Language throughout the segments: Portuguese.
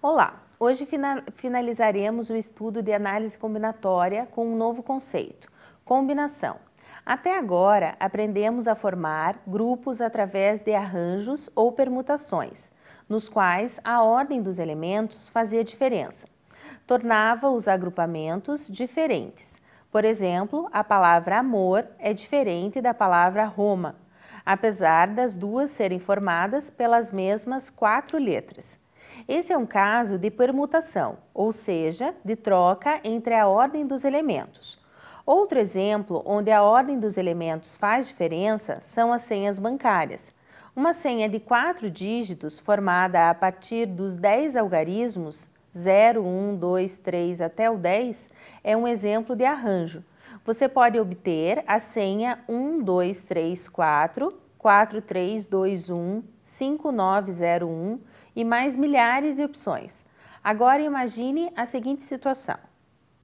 Olá! Hoje finalizaremos o estudo de análise combinatória com um novo conceito, combinação. Até agora, aprendemos a formar grupos através de arranjos ou permutações, nos quais a ordem dos elementos fazia diferença. Tornava os agrupamentos diferentes. Por exemplo, a palavra amor é diferente da palavra Roma, apesar das duas serem formadas pelas mesmas 4 letras. Esse é um caso de permutação, ou seja, de troca entre a ordem dos elementos. Outro exemplo onde a ordem dos elementos faz diferença são as senhas bancárias. Uma senha de 4 dígitos formada a partir dos 10 algarismos, 0, 1, 2, 3 até o 10, é um exemplo de arranjo. Você pode obter a senha 1, 2, 3, 4, 4, 3, 2, 1, 5, 9, 0, 1 e mais milhares de opções. Agora imagine a seguinte situação.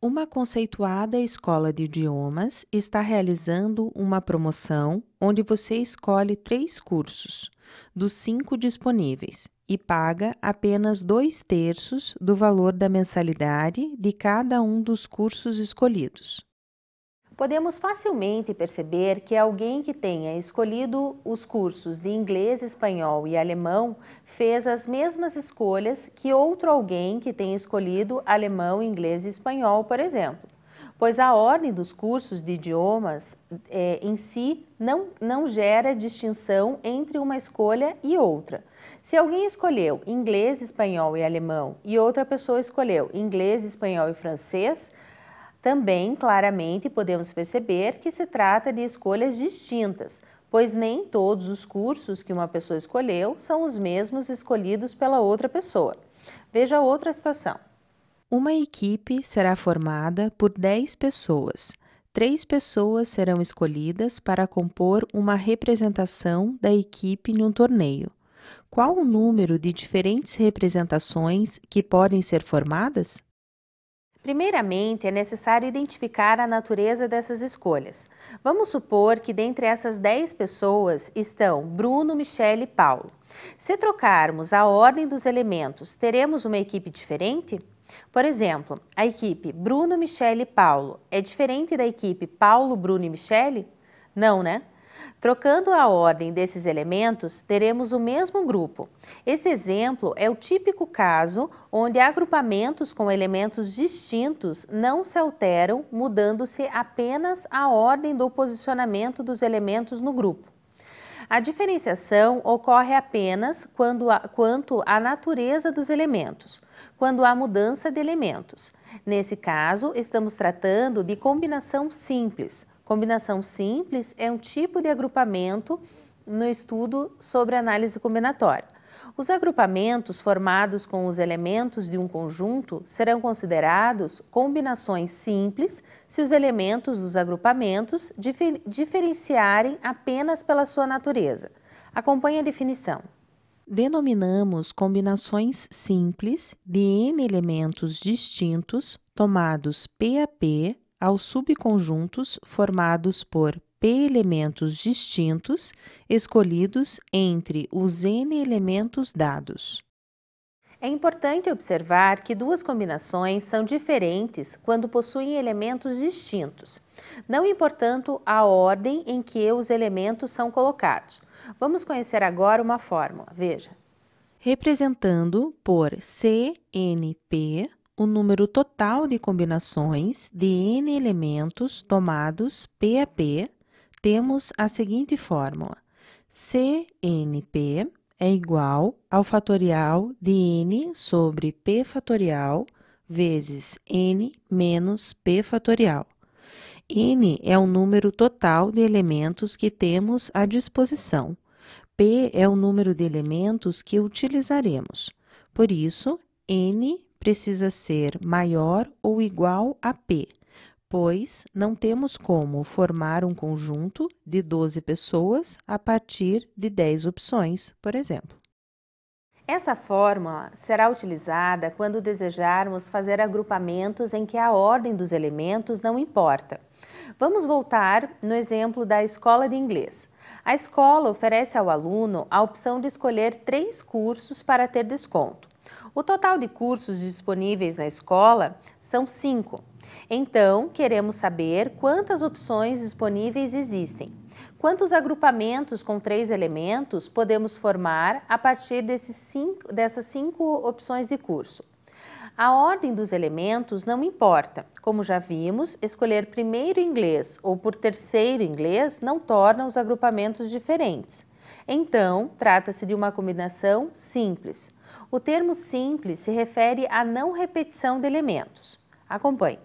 Uma conceituada escola de idiomas está realizando uma promoção onde você escolhe 3 cursos dos 5 disponíveis e paga apenas 2/3 do valor da mensalidade de cada um dos cursos escolhidos. Podemos facilmente perceber que alguém que tenha escolhido os cursos de inglês, espanhol e alemão fez as mesmas escolhas que outro alguém que tenha escolhido alemão, inglês e espanhol, por exemplo, pois a ordem dos cursos de idiomas em si não gera distinção entre uma escolha e outra. Se alguém escolheu inglês, espanhol e alemão e outra pessoa escolheu inglês, espanhol e francês, também, claramente, podemos perceber que se trata de escolhas distintas, pois nem todos os cursos que uma pessoa escolheu são os mesmos escolhidos pela outra pessoa. Veja outra situação. Uma equipe será formada por 10 pessoas. 3 pessoas serão escolhidas para compor uma representação da equipe em um torneio. Qual o número de diferentes representações que podem ser formadas? Primeiramente, é necessário identificar a natureza dessas escolhas. Vamos supor que dentre essas 10 pessoas estão Bruno, Michele e Paulo. Se trocarmos a ordem dos elementos, teremos uma equipe diferente? Por exemplo, a equipe Bruno, Michele e Paulo é diferente da equipe Paulo, Bruno e Michele? Não, né? Trocando a ordem desses elementos, teremos o mesmo grupo. Esse exemplo é o típico caso onde agrupamentos com elementos distintos não se alteram, mudando-se apenas a ordem do posicionamento dos elementos no grupo. A diferenciação ocorre apenas quanto à natureza dos elementos, quando há mudança de elementos. Nesse caso, estamos tratando de combinação simples. Combinação simples é um tipo de agrupamento no estudo sobre análise combinatória. Os agrupamentos formados com os elementos de um conjunto serão considerados combinações simples se os elementos dos agrupamentos diferenciarem apenas pela sua natureza. Acompanhe a definição. Denominamos combinações simples de n elementos distintos tomados P a P aos subconjuntos formados por P elementos distintos escolhidos entre os n elementos dados. É importante observar que duas combinações são diferentes quando possuem elementos distintos, não importando a ordem em que os elementos são colocados. Vamos conhecer agora uma fórmula. Veja. Representando por CNP o número total de combinações de n elementos tomados P a P, temos a seguinte fórmula. CNP é igual ao fatorial de n sobre P fatorial vezes n menos P fatorial. N é o número total de elementos que temos à disposição. P é o número de elementos que utilizaremos. Por isso, N precisa ser maior ou igual a P, pois não temos como formar um conjunto de 12 pessoas a partir de 10 opções, por exemplo. Essa fórmula será utilizada quando desejarmos fazer agrupamentos em que a ordem dos elementos não importa. Vamos voltar no exemplo da escola de inglês. A escola oferece ao aluno a opção de escolher 3 cursos para ter desconto. O total de cursos disponíveis na escola são 5. Então, queremos saber quantas opções disponíveis existem. Quantos agrupamentos com 3 elementos podemos formar a partir dessas 5 opções de curso? A ordem dos elementos não importa. Como já vimos, escolher primeiro inglês ou por terceiro inglês não torna os agrupamentos diferentes. Então, trata-se de uma combinação simples. O termo simples se refere à não repetição de elementos. Acompanhe.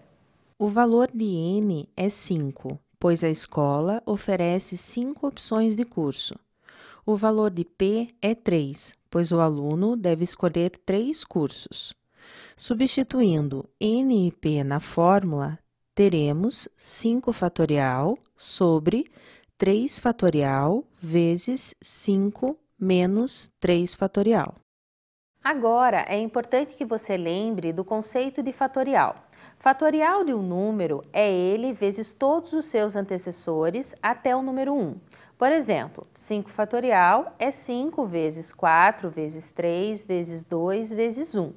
O valor de N é 5, pois a escola oferece 5 opções de curso. O valor de P é 3, pois o aluno deve escolher 3 cursos. Substituindo N e P na fórmula, teremos 5 fatorial sobre 3 fatorial vezes 5 menos 3 fatorial. Agora, é importante que você lembre do conceito de fatorial. Fatorial de um número é ele vezes todos os seus antecessores até o número 1. Por exemplo, 5 fatorial é 5 vezes 4 vezes 3 vezes 2 vezes 1.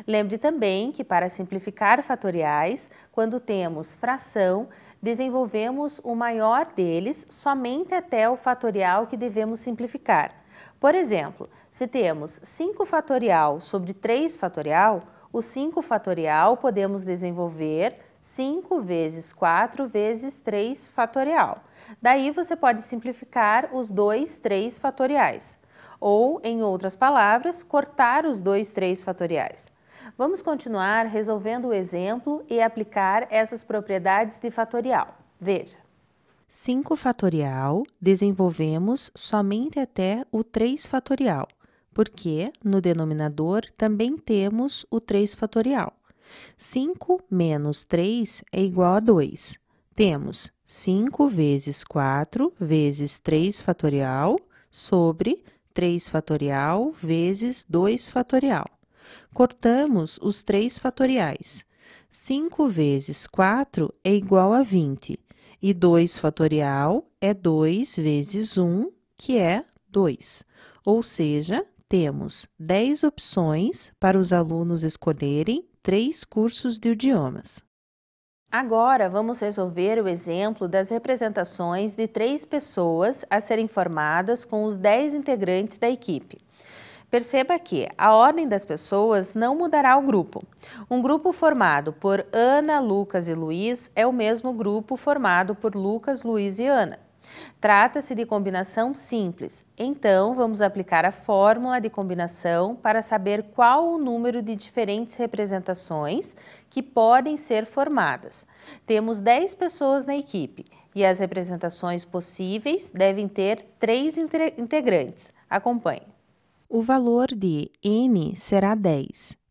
Lembre também que para simplificar fatoriais, quando temos fração, desenvolvemos o maior deles somente até o fatorial que devemos simplificar. Por exemplo, se temos 5 fatorial sobre 3 fatorial, o 5 fatorial podemos desenvolver 5 vezes 4 vezes 3 fatorial. Daí você pode simplificar os 3 fatoriais. Ou, em outras palavras, cortar os 3 fatoriais. Vamos continuar resolvendo o exemplo e aplicar essas propriedades de fatorial. Veja. 5 fatorial desenvolvemos somente até o 3 fatorial, porque no denominador também temos o 3 fatorial. 5 menos 3 é igual a 2. Temos 5 vezes 4 vezes 3 fatorial sobre 3 fatorial vezes 2 fatorial. Cortamos os 3 fatoriais. 5 vezes 4 é igual a 20. E 2 fatorial é 2 vezes 1, que é 2. Ou seja, temos 10 opções para os alunos escolherem 3 cursos de idiomas. Agora, vamos resolver o exemplo das representações de 3 pessoas a serem formadas com os 10 integrantes da equipe. Perceba que a ordem das pessoas não mudará o grupo. Um grupo formado por Ana, Lucas e Luiz é o mesmo grupo formado por Lucas, Luiz e Ana. Trata-se de combinação simples, então vamos aplicar a fórmula de combinação para saber qual o número de diferentes representações que podem ser formadas. Temos 10 pessoas na equipe e as representações possíveis devem ter 3 integrantes. Acompanhe. O valor de N será 10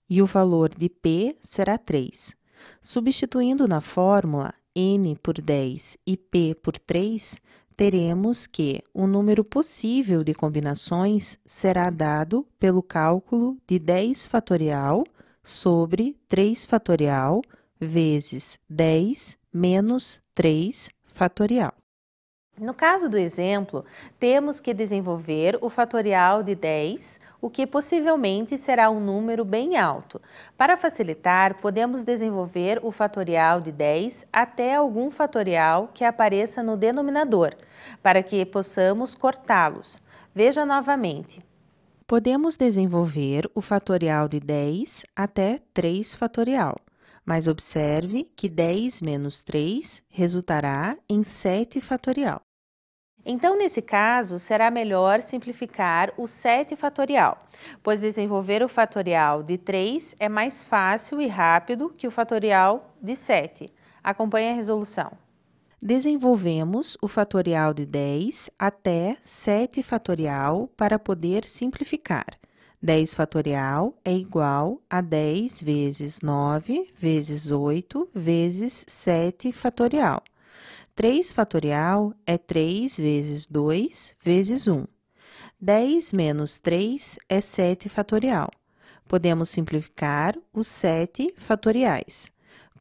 e o valor de P será 3. Substituindo na fórmula N por 10 e P por 3, teremos que o número possível de combinações será dado pelo cálculo de 10 fatorial sobre 3 fatorial vezes 10 menos 3 fatorial. No caso do exemplo, temos que desenvolver o fatorial de 10, o que possivelmente será um número bem alto. Para facilitar, podemos desenvolver o fatorial de 10 até algum fatorial que apareça no denominador, para que possamos cortá-los. Veja novamente. Podemos desenvolver o fatorial de 10 até 3 fatorial. Mas observe que 10 menos 3 resultará em 7 fatorial. Então, nesse caso, será melhor simplificar o 7 fatorial, pois desenvolver o fatorial de 3 é mais fácil e rápido que o fatorial de 7. Acompanhe a resolução. Desenvolvemos o fatorial de 10 até 7 fatorial para poder simplificar. 10 fatorial é igual a 10 vezes 9 vezes 8 vezes 7 fatorial. 3 fatorial é 3 vezes 2 vezes 1. 10 menos 3 é 7 fatorial. Podemos simplificar os 7 fatoriais,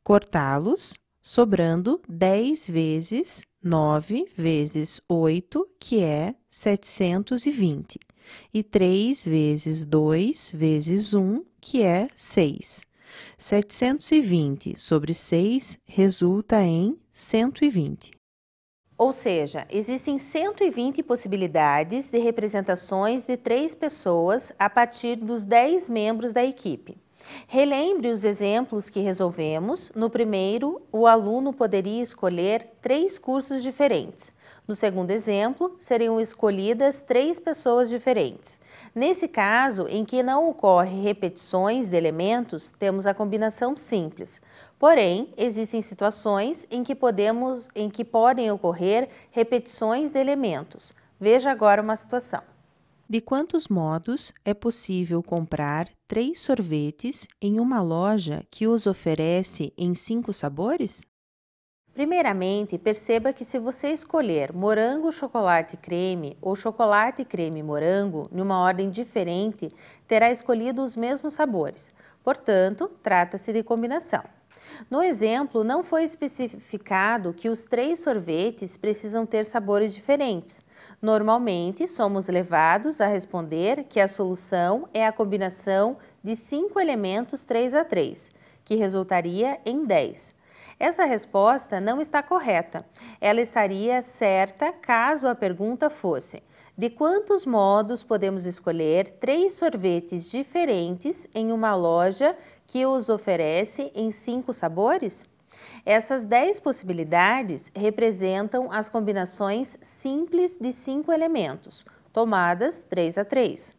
cortá-los, sobrando 10 vezes 9 vezes 8, que é 720, e 3 vezes 2 vezes 1, que é 6. 720 sobre 6 resulta em 120. Ou seja, existem 120 possibilidades de representações de 3 pessoas a partir dos 10 membros da equipe. Relembre os exemplos que resolvemos. No primeiro, o aluno poderia escolher 3 cursos diferentes. No segundo exemplo, seriam escolhidas 3 pessoas diferentes. Nesse caso, em que não ocorre repetições de elementos, temos a combinação simples. Porém, existem situações em que podem ocorrer repetições de elementos. Veja agora uma situação. De quantos modos é possível comprar 3 sorvetes em uma loja que os oferece em 5 sabores? Primeiramente, perceba que se você escolher morango, chocolate creme ou chocolate creme morango numa ordem diferente, terá escolhido os mesmos sabores. Portanto, trata-se de combinação. No exemplo, não foi especificado que os 3 sorvetes precisam ter sabores diferentes. Normalmente, somos levados a responder que a solução é a combinação de 5 elementos 3 a 3, que resultaria em 10. Essa resposta não está correta. Ela estaria certa caso a pergunta fosse: de quantos modos podemos escolher 3 sorvetes diferentes em uma loja que os oferece em 5 sabores? Essas 10 possibilidades representam as combinações simples de 5 elementos, tomadas 3 a 3.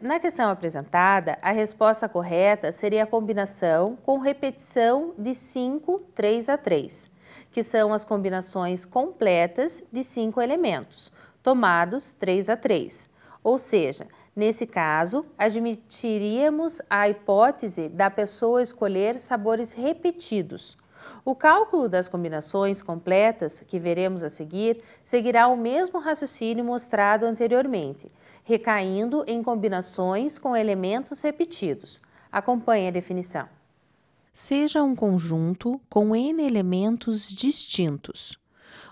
Na questão apresentada, a resposta correta seria a combinação com repetição de 5, 3 a 3, que são as combinações completas de 5 elementos, tomados 3 a 3. Ou seja, nesse caso, admitiríamos a hipótese da pessoa escolher sabores repetidos. O cálculo das combinações completas, que veremos a seguir, seguirá o mesmo raciocínio mostrado anteriormente, recaindo em combinações com elementos repetidos. Acompanhe a definição. Seja um conjunto com N elementos distintos.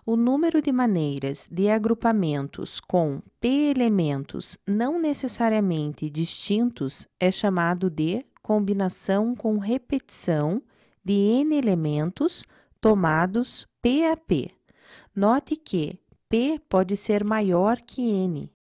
O número de maneiras de agrupamentos com P elementos não necessariamente distintos é chamado de combinação com repetição de N elementos tomados P a P. Note que P pode ser maior que N.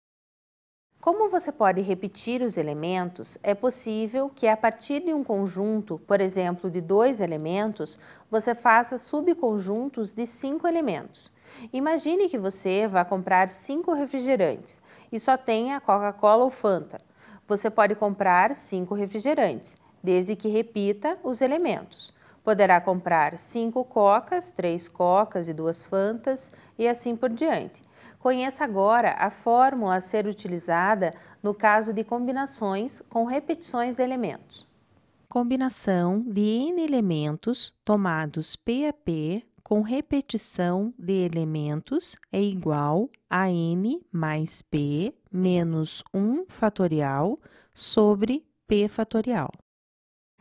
Como você pode repetir os elementos, é possível que a partir de um conjunto, por exemplo, de 2 elementos, você faça subconjuntos de 5 elementos. Imagine que você vá comprar 5 refrigerantes e só tenha Coca-Cola ou Fanta. Você pode comprar 5 refrigerantes, desde que repita os elementos. Poderá comprar 5 cocas, 3 cocas e 2 fantas e assim por diante. Conheça agora a fórmula a ser utilizada no caso de combinações com repetições de elementos. Combinação de N elementos tomados P a P com repetição de elementos é igual a N mais P menos 1 fatorial sobre P fatorial.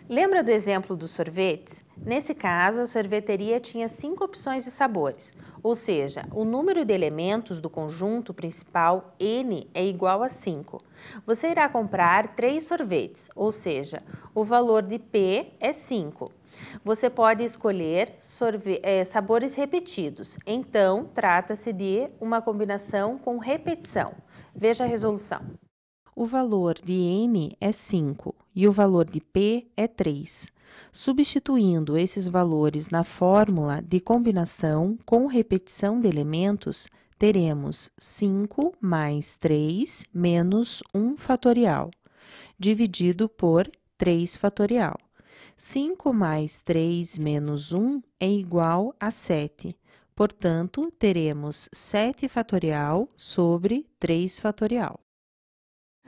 Lembra do exemplo dos sorvetes? Nesse caso, a sorveteria tinha 5 opções de sabores, ou seja, o número de elementos do conjunto principal N é igual a 5. Você irá comprar 3 sorvetes, ou seja, o valor de P é 5. Você pode escolher sabores repetidos, então trata-se de uma combinação com repetição. Veja a resolução. O valor de N é 5 e o valor de P é 3. Substituindo esses valores na fórmula de combinação com repetição de elementos, teremos 5 mais 3 menos 1 fatorial, dividido por 3 fatorial. 5 mais 3 menos 1 é igual a 7. Portanto, teremos 7 fatorial sobre 3 fatorial.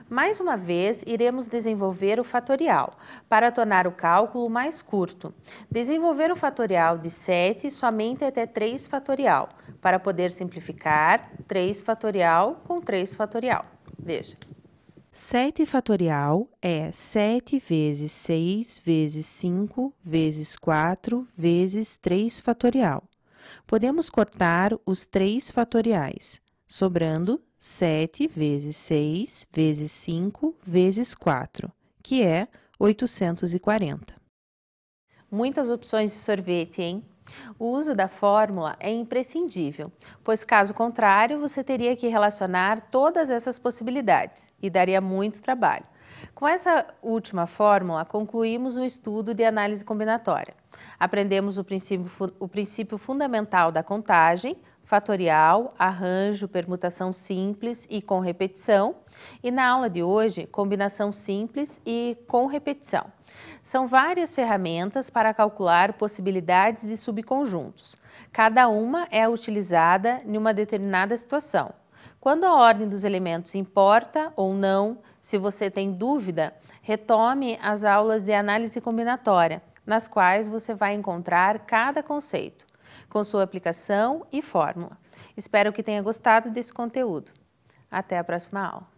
Mais uma vez, iremos desenvolver o fatorial, para tornar o cálculo mais curto. Desenvolver o fatorial de 7 somente até 3 fatorial, para poder simplificar 3 fatorial com 3 fatorial. Veja. 7 fatorial é 7 vezes 6 vezes 5 vezes 4 vezes 3 fatorial. Podemos cortar os 3 fatoriais, sobrando 7 vezes 6 vezes 5 vezes 4, que é 840. Muitas opções de sorvete, hein? O uso da fórmula é imprescindível, pois caso contrário, você teria que relacionar todas essas possibilidades e daria muito trabalho. Com essa última fórmula, concluímos o estudo de análise combinatória. Aprendemos o princípio fundamental da contagem, fatorial, arranjo, permutação simples e com repetição, e na aula de hoje, combinação simples e com repetição. São várias ferramentas para calcular possibilidades de subconjuntos. Cada uma é utilizada em uma determinada situação. Quando a ordem dos elementos importa ou não, se você tem dúvida, retome as aulas de análise combinatória, nas quais você vai encontrar cada conceito, com sua aplicação e fórmula. Espero que tenha gostado desse conteúdo. Até a próxima aula.